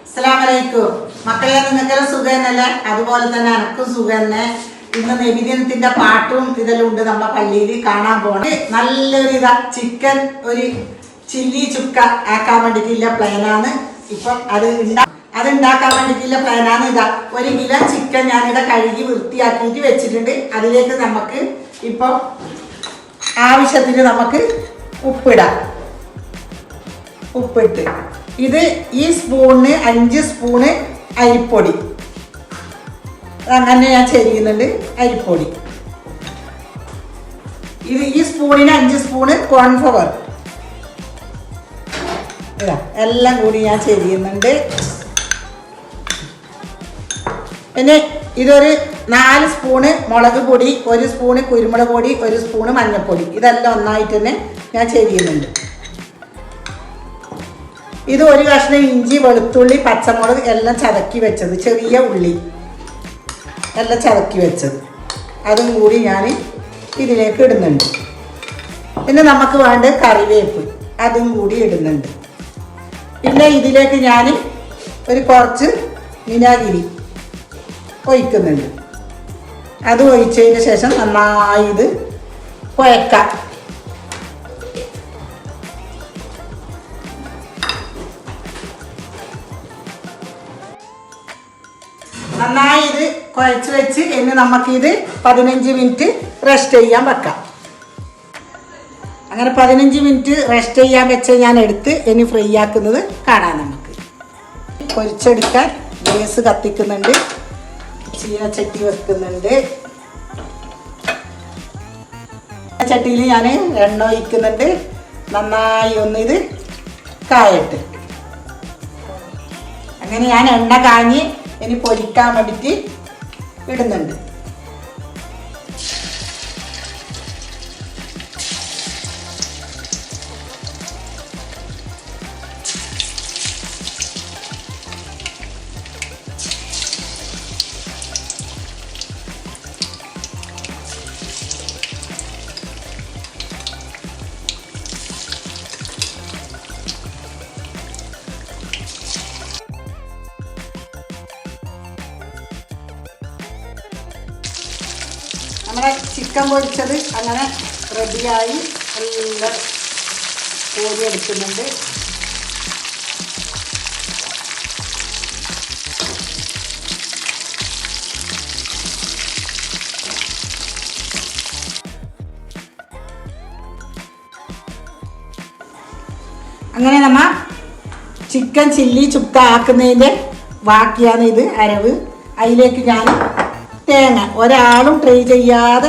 അസ്സലാമലൈക്കും മക്കളെ, നിങ്ങൾക്ക് സുഖം തന്നെയല്ലേ? അതുപോലെ തന്നെ എനക്കും സുഖം തന്നെ. ഇന്ന് നബിദിനത്തിന്റെ പാട്ടും ഇതെല്ലാം ഉണ്ട്. നമ്മളെ പള്ളിയിൽ കാണാൻ പോണേ. നല്ലൊരു ഇതാ ചിക്കൻ ഒരു ചില്ലി ചുക്ക ആക്കാൻ വേണ്ടിയിട്ടുള്ള പ്ലാനാണ്. ഇപ്പം അത് ഉണ്ടാക്കാൻ വേണ്ടിയിട്ടുള്ള പ്ലാനാണ്. ഇതാ 1 കിലോ ചിക്കൻ ഞാനിവിടെ കഴുകി വൃത്തിയാക്കിയിട്ട് വെച്ചിട്ടുണ്ട്. അതിലേക്ക് നമുക്ക് ഇപ്പം ആവശ്യത്തിന് നമുക്ക് ഉപ്പിടാം. ഉപ്പിട്ട് ഇത് ഈ സ്പൂണിന് 5 സ്പൂണ് അരിപ്പൊടി, അങ്ങനെ ഞാൻ ചെയ്യുന്നുണ്ട്. അരിപ്പൊടി ഇത് ഈ സ്പൂണിന് 5 സ്പൂണ് കോൺഫ്ലവർ, എല്ലാം കൂടി ഞാൻ ചെയ്യുന്നുണ്ട്. പിന്നെ ഇതൊരു 4 സ്പൂണ് മുളക് പൊടി, 1 സ്പൂണ് കുരുമുളക് പൊടി, 1 സ്പൂണ് മഞ്ഞൾപ്പൊടി, ഇതെല്ലാം ഒന്നായിട്ട് തന്നെ ഞാൻ ചെയ്യുന്നുണ്ട്. ഇത് 1 കഷ്ണം ഇഞ്ചി, വെളുത്തുള്ളി, പച്ചമുളക് എല്ലാം ചതക്കി വെച്ചത്, ചെറിയ ഉള്ളി എല്ലാം ചതക്കി വെച്ചത്, അതും കൂടി ഞാൻ ഇതിലേക്ക് ഇടുന്നുണ്ട്. പിന്നെ നമുക്ക് വേണ്ട കറിവേപ്പ്, അതും കൂടി ഇടുന്നുണ്ട്. പിന്നെ ഇതിലേക്ക് ഞാൻ കുറച്ച് വിനാഗിരി ഒഴിക്കുന്നുണ്ട്. അത് ഒഴിച്ചതിന് ശേഷം നന്നായി ഇത് കുഴക്കാം. നന്നായി ഇത് കുഴച്ച് വെച്ച് ഇനി നമുക്കിത് 15 മിനിറ്റ് റെസ്റ്റ് ചെയ്യാൻ വെക്കാം. അങ്ങനെ 15 മിനിറ്റ് റെസ്റ്റ് ചെയ്യാൻ വെച്ച് ഞാൻ എടുത്ത് ഇനി ഫ്രൈ ആക്കുന്നത് കാണാം. നമുക്ക് പൊരിച്ചെടുക്കാൻ ഗ്യാസ് കത്തിക്കുന്നുണ്ട്, ചീനച്ചട്ടി വെക്കുന്നുണ്ട്. ചട്ടിയിൽ ഞാൻ എണ്ണ ഒഴിക്കുന്നുണ്ട്. നന്നായി ഒന്ന് ഇത് കായട്ട്. അങ്ങനെ ഞാൻ എണ്ണ കാഞ്ഞ് ഇനി പൊരിക്കാൻ വേണ്ടിയിട്ട് ഇടുന്നുണ്ട്. നമ്മുടെ ചിക്കൻ പൊരിച്ചത് അങ്ങനെ റെഡിയായി എല്ലാം കോരി എടുക്കുന്നുണ്ട്. അങ്ങനെ നമ്മ ചിക്കൻ ചില്ലി ചുക്ക ആക്കുന്നതിൻ്റെ ബാക്കിയാണ് ഇത് അരവ്. അതിലേക്ക് ഞാൻ തേങ്ങ, ഒരാളും ട്രൈ ചെയ്യാതെ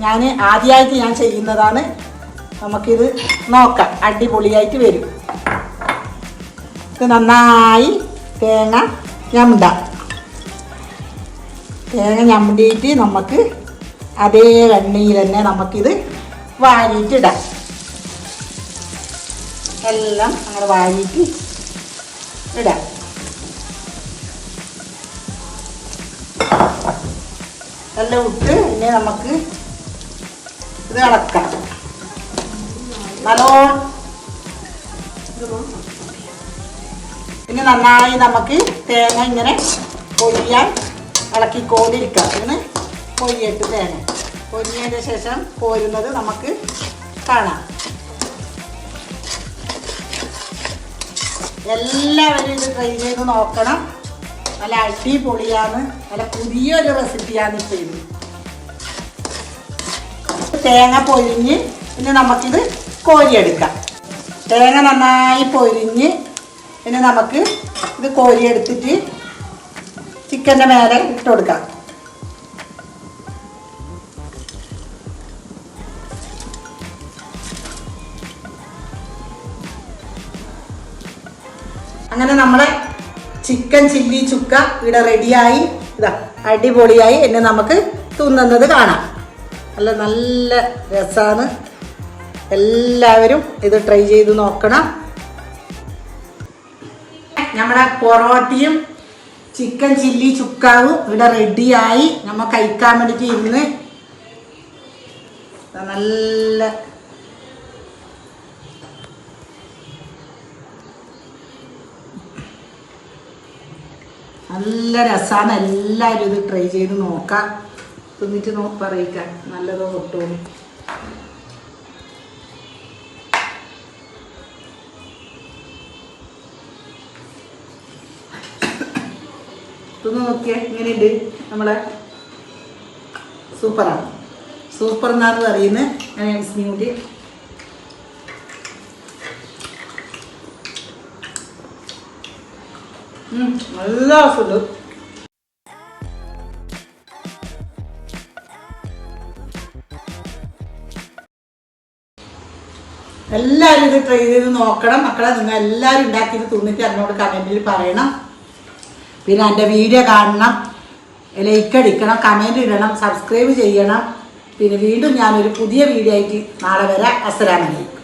ഞാൻ ആദ്യമായിട്ട് ഞാൻ ചെയ്യുന്നതാണ്. നമുക്കിത് നോക്കാം, അടിപൊളിയായിട്ട് വരും. ഇത് നന്നായി തേങ്ങ ഞമ്മിയിട്ട് നമുക്ക് അതേ എണ്ണയിൽ തന്നെ നമുക്കിത് വാരിയിട്ടിടാം. എല്ലാം അങ്ങനെ വാരിയിട്ട് ഇടാം. എല്ലാം ഇട്ട് ഇനി നമുക്ക് ഇത് ഇളക്കാം. നല്ലോണം ഇനി നന്നായി നമുക്ക് തേങ്ങ ഇങ്ങനെ പൊരിയാൻ ഇളക്കിക്കൊണ്ടിരിക്കാം. ഇങ്ങനെ പൊരിയിട്ട് തേങ്ങ പൊരിയതിന് ശേഷം പോരുന്നത് നമുക്ക് കാണാം. എല്ലാവരും ഇത് ട്രൈ ചെയ്ത് നോക്കണം. നല്ല അടിപൊളിയാണ്, നല്ല പുതിയൊരു റെസിപ്പിയാണ് ഇപ്പോൾ ഇത്. തേങ്ങ പൊരിഞ്ഞ് പിന്നെ നമുക്കിത് കോരിയെടുക്കാം. തേങ്ങ നന്നായി പൊരിഞ്ഞ് പിന്നെ നമുക്ക് ഇത് കോരിയെടുത്തിട്ട് ചിക്കൻ്റെ മേലെ ഇട്ട് കൊടുക്കാം. അങ്ങനെ നമ്മളെ ചിക്കൻ ചില്ലി ചുക്ക ഇവിടെ റെഡിയായി. ഇതാ അടിപൊളിയായി. എന്നെ നമുക്ക് തിന്നുന്നത് കാണാം. നല്ല രസമാണ്. എല്ലാവരും ഇത് ട്രൈ ചെയ്ത് നോക്കണം. നമ്മുടെ പൊറോട്ടയും ചിക്കൻ ചില്ലി ചുക്കാവും ഇവിടെ റെഡിയായി. നമ്മൾ കഴിക്കാൻ വേണ്ടിയിട്ട് ഇരുന്ന് നല്ല നല്ല രസമാണ്. എല്ലാവരും ഇത് ട്രൈ ചെയ്ത് നോക്കാം. തിന്നിട്ട് പറയിക്കാം നല്ലതോ കിട്ടുമോ. തിന്ന് നോക്കിയേ ഇങ്ങനെയുണ്ട്. നമ്മളെ സൂപ്പറാണ്. സൂപ്പർ എന്നാണ് പറയുന്നത്. അങ്ങനെ സ്മൂതി നല്ല ഫുഡ്. എല്ലാവരും ഇത് ട്രൈ ചെയ്ത് നോക്കണം മക്കളെ. നിങ്ങൾ എല്ലാവരും ഉണ്ടാക്കിയിട്ട് തിന്നിട്ട് എന്നോട് കമൻറ്റിൽ പറയണം. പിന്നെ എൻ്റെ വീഡിയോ കാണണം, ലൈക്ക് അടിക്കണം, കമൻറ്റ് ഇടണം, സബ്സ്ക്രൈബ് ചെയ്യണം. പിന്നെ വീണ്ടും ഞാനൊരു പുതിയ വീഡിയോ ആയിട്ട് നാളെ വരാം. അസ്സലാമു അലൈക്കും.